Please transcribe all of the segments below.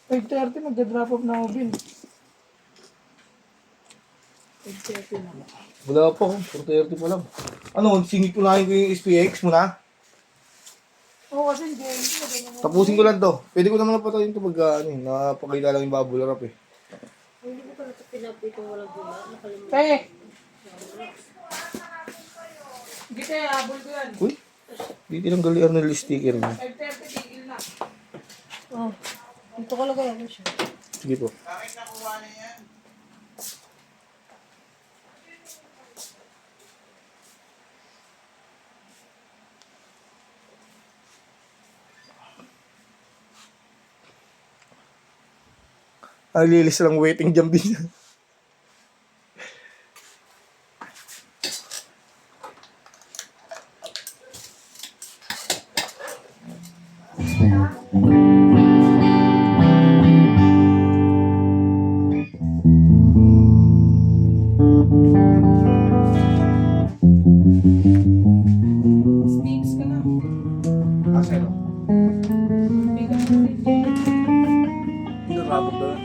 5:30 magda-drop off na ako, Bin. 5:30 na. Wala pa, 4:30 pa lang. Ano, singit ko na yung SPX mo na? Oo, kasi hindi. Tapusin ko lang to. Pwede ko naman napatayin to pag napakita lang yung bubble wrap eh. Hindi ko pala ito pinapit kung walang gula. Nakalimutan. Te! Hindi te, habol ko yan. Uy, di tinanggalian ng sticker mo. 5:30, tigil na. Oh, dito ko lagay ano siya. Sige po. Ang lilis lang waiting jam din. Sneaks ka na. Asero. Bigan mo rin. Narabog na.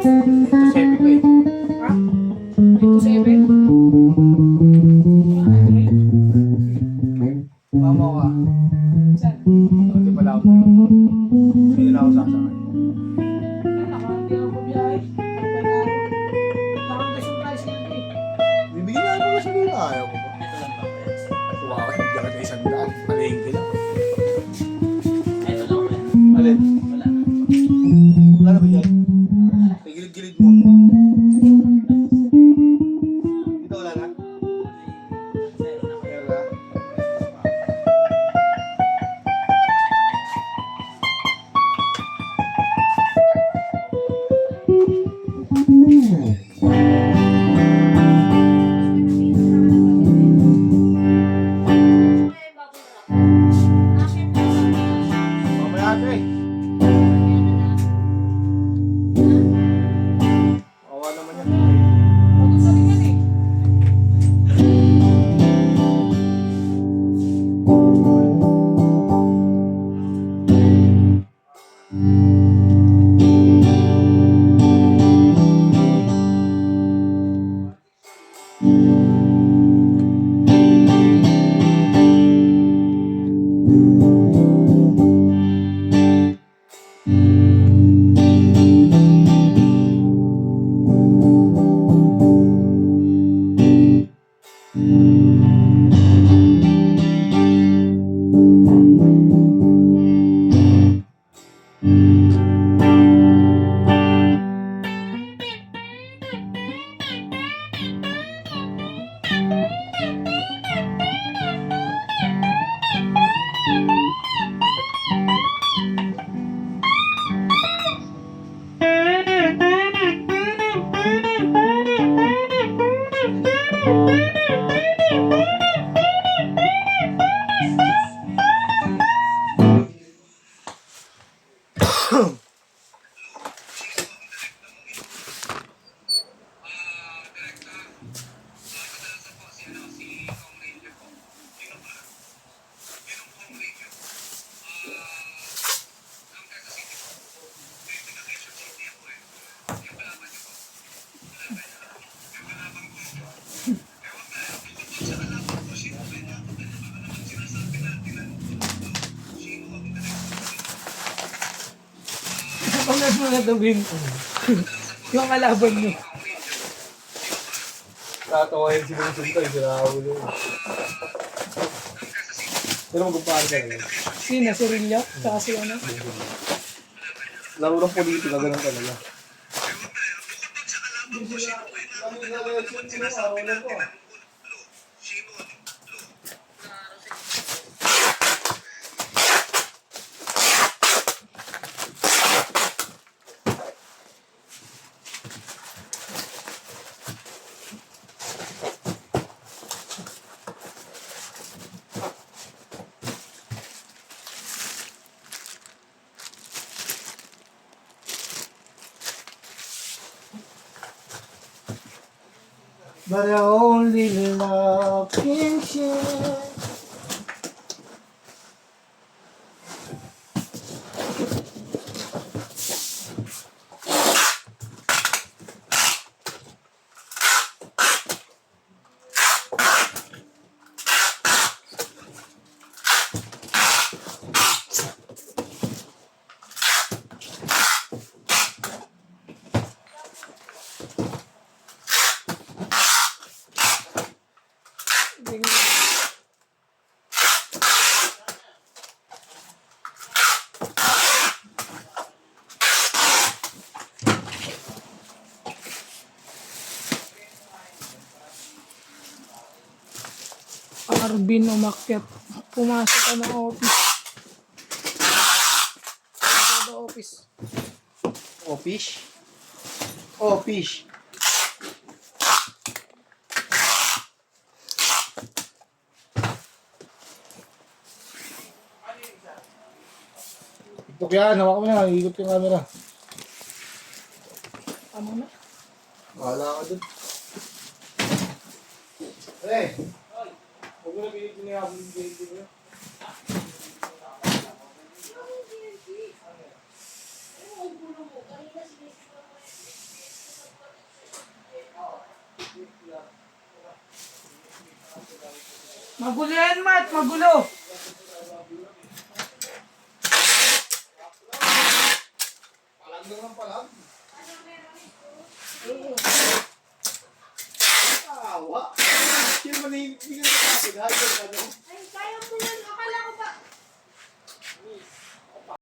Ito 7 ko eh. Ha? 8-7? Mama ka. Saan? Hindi pala ako. Hindi na ako sasakay. Hindi ako bumiyahe. Nakakasong tayo sila eh. Bibigyan na ako kasi nila. Ayaw ko pa. Wow, hindi ka na isang daan. Palayin ka lang. Alin? Wala na ba dyan? Sa gilid-gilid mo. Dito wala na? Meron na? Mamaya ate eh. Awa naman yan. Pagod na rin yan eh. Panggas mo na ito, Bin. Yung kalaban nyo. Tatawain si Vincent ko, hindi na ako ulo. Pero magpapaan ka na. Sino? Si Rillo? Saka si ano? Laro ng politika, ganun talaga. But I only love can share. Galing mo. Arvin umakyat. Pumasok ka ng office. Pasok sa office. Oh, fish. Oh, fish. Ito yan, hawak mo na. Ikot yung camera. Tama na. Wala ka dun. Hey! Huwag mo na pinipinihapin yung baby mo. Magulo yan, Matt. Magulo. Palag lang ng palag. Awa! Hindi mo na hindi ka nakapag. Ay, kaya mo yan.